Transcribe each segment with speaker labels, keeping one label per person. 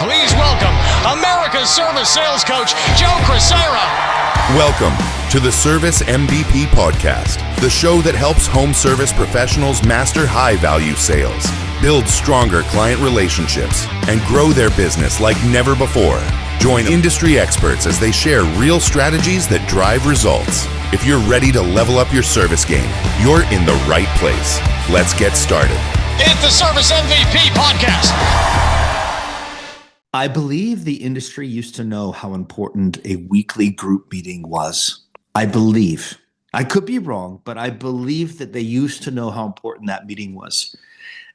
Speaker 1: Please welcome America's service sales coach, Joe Crisara.
Speaker 2: Welcome to the Service MVP Podcast, the show that helps home service professionals master high-value sales, build stronger client relationships, and grow their business like never before. Join industry experts as they share real strategies that drive results. If you're ready to level up your service game, you're in the right place. Let's get started.
Speaker 1: It's the Service MVP Podcast.
Speaker 3: I believe the industry used to know how important a weekly group meeting was. I believe. I could be wrong, but I believe that they used to know how important that meeting was.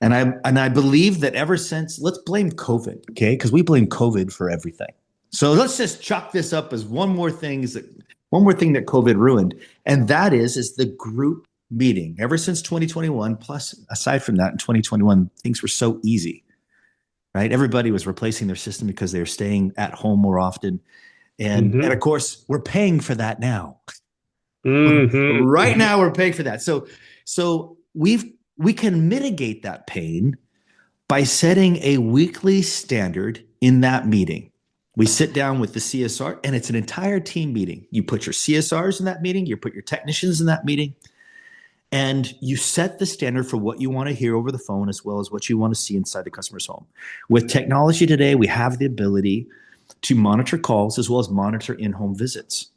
Speaker 3: And I believe that ever since, let's blame COVID, okay? Because we blame COVID for everything. So let's just chalk this up as one more thing that COVID ruined. And that is the group meeting. Ever since 2021, plus aside from that, in 2021, things were so easy. Right? Everybody was replacing their system because they were staying at home more often. And of course, we're paying for that now. Right now, we're paying for that. So we can mitigate that pain by setting a weekly standard in that meeting. We sit down with the CSR, and it's an entire team meeting. You put your CSRs in that meeting, you put your technicians in that meeting, and you set the standard for what you want to hear over the phone as well as what you want to see inside the customer's home. With technology today, we have the ability to monitor calls as well as monitor in-home visits.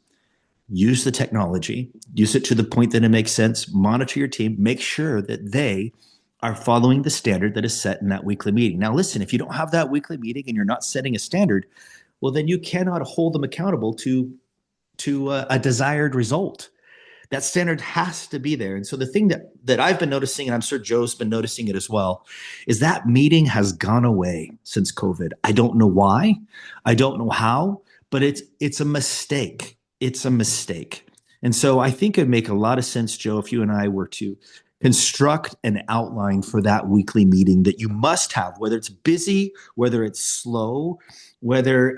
Speaker 3: Use the technology, use it to the point that it makes sense, monitor your team, make sure that they are following the standard that is set in that weekly meeting. Now listen, if you don't have that weekly meeting and you're not setting a standard, well then you cannot hold them accountable to a desired result. That standard has to be there. And so the thing that I've been noticing, and I'm sure Joe's been noticing it as well, is that meeting has gone away since COVID. I don't know why. I don't know how, but it's a mistake. It's a mistake. And so I think it'd make a lot of sense, Joe, if you and I were to construct an outline for that weekly meeting that you must have, whether it's busy, whether it's slow, whether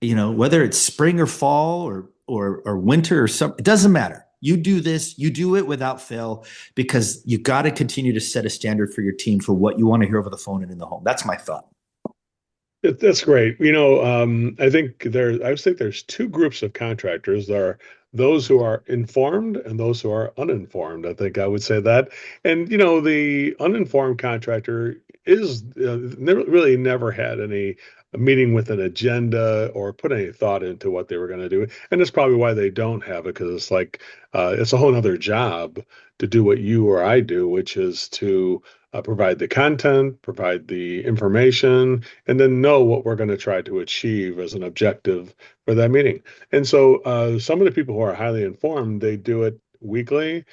Speaker 3: whether it's spring or fall or winter or something, it doesn't matter. You do this, you do it without fail, because you got to continue to set a standard for your team for what you want to hear over the phone and in the home. That's my thought.
Speaker 4: That's great. I think there's two groups of contractors. There are those who are informed and those who are uninformed. I think I would say that. And, the uninformed contractor is never had any meeting with an agenda or put any thought into what they were going to do. And that's probably why they don't have it, because it's like it's a whole other job to do what you or I do, which is to provide the content, provide the information, and then know what we're going to try to achieve as an objective for that meeting. And so some of the people who are highly informed, they do it weekly.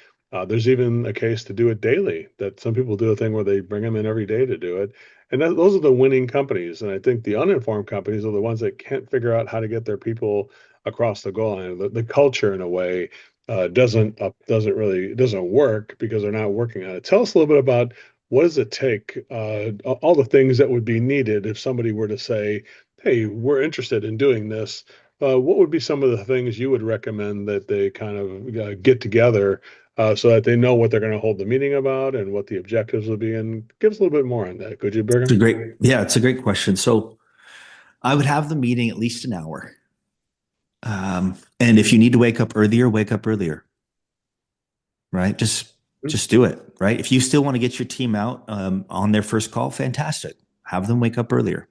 Speaker 4: There's even a case to do it daily, that some people do a thing where they bring them in every day to do it. And those are the winning companies. And I think the uninformed companies are the ones that can't figure out how to get their people across the goal line. The culture, in a way, doesn't work because they're not working on it. Tell us a little bit about what does it take, all the things that would be needed if somebody were to say, hey, we're interested in doing this. What would be some of the things you would recommend that they kind of get together so that they know what they're going to hold the meeting about and what the objectives will be? And give us a little bit more on that, could you, Brigham?
Speaker 3: It's a great question. So I would have the meeting at least an hour. And if you need to wake up earlier, right? Just do it, right? If you still want to get your team out on their first call, fantastic. Have them wake up earlier.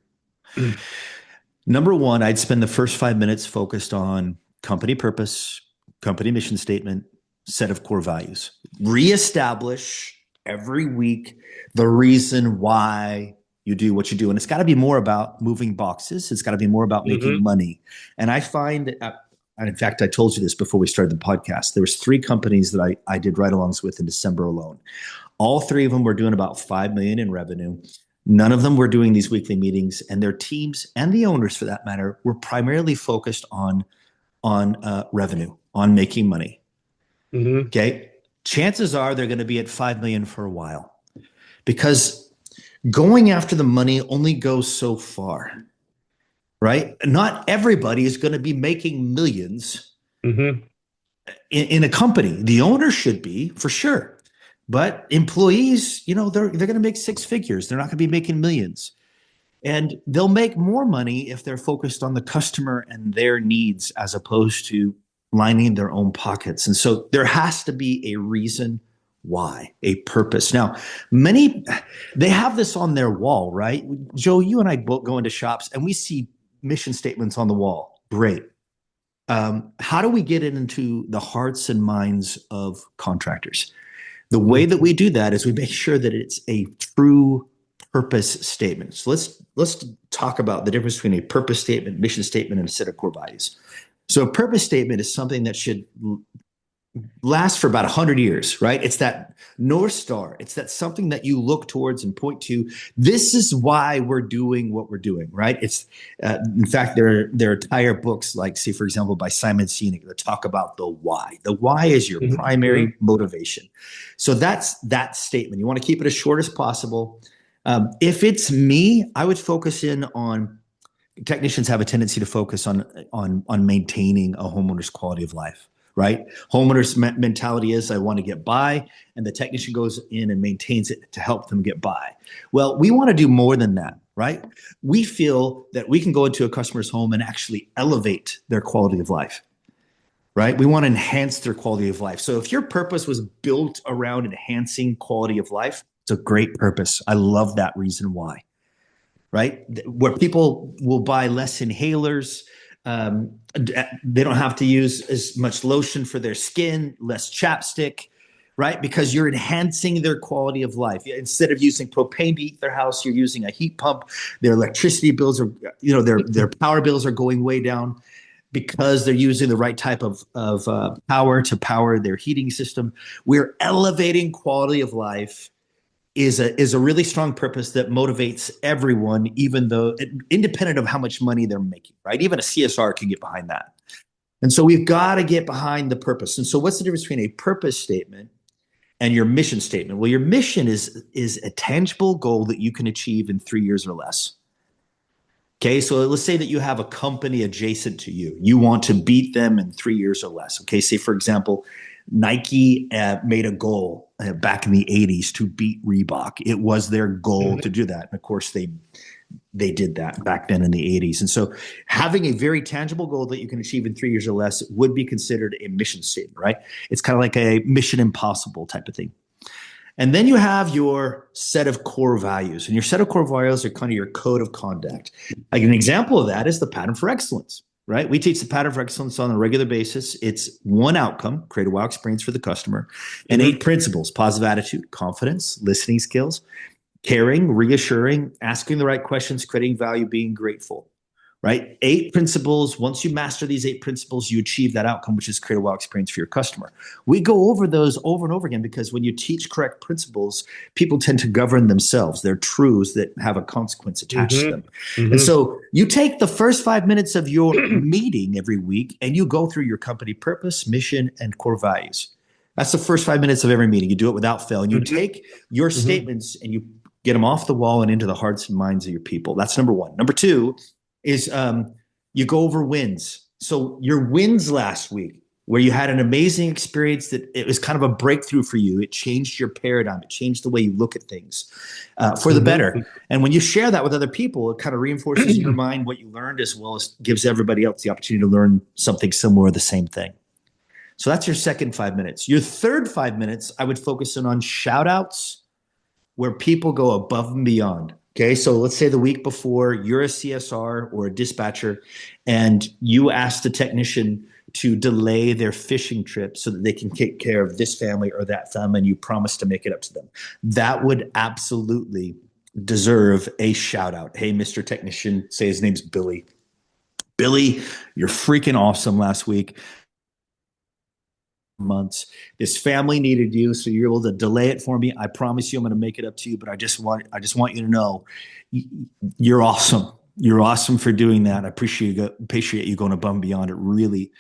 Speaker 3: Number one, I'd spend the first 5 minutes focused on company purpose, company mission statement, set of core values. Reestablish every week the reason why you do what you do. And it's got to be more about moving boxes. It's got to be more about making money. And I find that, in fact, I told you this before we started the podcast, there was 3 companies that I did ride-alongs with in December alone. All 3 of them were doing about $5 million in revenue. None of them were doing these weekly meetings, and their teams and the owners, for that matter, were primarily focused on revenue, on making money. Okay. Chances are they're going to be at 5 million for a while, because going after the money only goes so far, right? Not everybody is going to be making millions in a company. The owner should be, for sure, but employees, they're going to make 6 figures. They're not going to be making millions. And they'll make more money if they're focused on the customer and their needs as opposed to lining their own pockets. And so there has to be a reason why, a purpose. Now, they have this on their wall, right? Joe, you and I both go into shops and we see mission statements on the wall. Great. How do we get it into the hearts and minds of contractors? The way that we do that is we make sure that it's a true purpose statement. So let's talk about the difference between a purpose statement, mission statement, and a set of core values. So a purpose statement is something that should last for about 100 years, right? It's that North Star. It's that something that you look towards and point to. This is why we're doing what we're doing, right? It's in fact, there are entire books like, say, for example, by Simon Sinek that talk about the why. The why is your primary motivation. So that's that statement. You want to keep it as short as possible. If it's me, I would focus in on technicians have a tendency to focus on maintaining a homeowner's quality of life. Right? Homeowner's mentality is I want to get by, and the technician goes in and maintains it to help them get by. Well, we want to do more than that, right? We feel that we can go into a customer's home and actually elevate their quality of life, right? We want to enhance their quality of life. So if your purpose was built around enhancing quality of life, it's a great purpose. I love that reason why, right? Where people will buy less inhalers, they don't have to use as much lotion for their skin, less chapstick, right? Because you're enhancing their quality of life. Instead of using propane to heat their house, you're using a heat pump. Their electricity bills are, their power bills are going way down because they're using the right type of power to power their heating system. We're elevating quality of life is a really strong purpose that motivates everyone, even though independent of how much money they're making, right? Even a CSR can get behind that. And so we've got to get behind the purpose. And so what's the difference between a purpose statement and your mission statement? Well, your mission is a tangible goal that you can achieve in 3 years or less. Okay, so let's say that you have a company adjacent to you. You want to beat them in 3 years or less. Okay, say for example, Nike made a goal back in the 80s to beat Reebok. It was their goal to do that. And of course, they did that back then in the 80s. And so having a very tangible goal that you can achieve in 3 years or less would be considered a mission statement, right? It's kind of like a Mission Impossible type of thing. And then you have your set of core values. And your set of core values are kind of your code of conduct. Like an example of that is the pattern for excellence. Right? We teach the pattern for excellence on a regular basis. It's one outcome, create a wow experience for the customer, and 8 principles: positive attitude, confidence, listening skills, caring, reassuring, asking the right questions, creating value, being grateful. Right? 8 principles. Once you master these 8 principles, you achieve that outcome, which is create a wow experience for your customer. We go over those over and over again because when you teach correct principles, people tend to govern themselves. They're truths that have a consequence attached to them. And so you take the first 5 minutes of your meeting every week and you go through your company purpose, mission, and core values. That's the first 5 minutes of every meeting. You do it without fail. And you take your statements and you get them off the wall and into the hearts and minds of your people. That's number one. Number two is you go over wins. So your wins last week, where you had an amazing experience that it was kind of a breakthrough for you. It changed your paradigm. It changed the way you look at things for the better. And when you share that with other people, it kind of reinforces in your mind what you learned, as well as gives everybody else the opportunity to learn something similar or the same thing. So that's your second 5 minutes. Your third 5 minutes, I would focus in on shout outs, where people go above and beyond. Okay, so let's say the week before you're a CSR or a dispatcher and you ask the technician to delay their fishing trip so that they can take care of this family or that family, and you promise to make it up to them. That would absolutely deserve a shout out. Hey, Mr. Technician, say his name's Billy. Billy, you're freaking awesome last week. Months. This family needed you, so you're able to delay it for me. I promise you I'm going to make it up to you, but I just want you to know you're awesome. You're awesome for doing that. I appreciate you going above and beyond. It really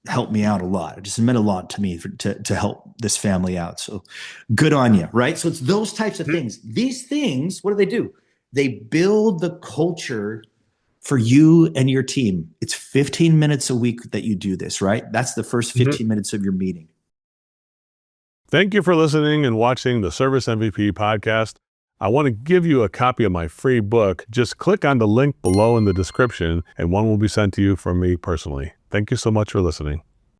Speaker 3: helped me out a lot. It just meant a lot to me to help this family out. So good on you, right? So it's those types of things. These things, what do? They build the culture for you and your team. It's 15 minutes a week that you do this, right? That's the first 15 minutes of your meeting.
Speaker 4: Thank you for listening and watching the Service MVP podcast. I want to give you a copy of my free book. Just click on the link below in the description and one will be sent to you from me personally. Thank you so much for listening.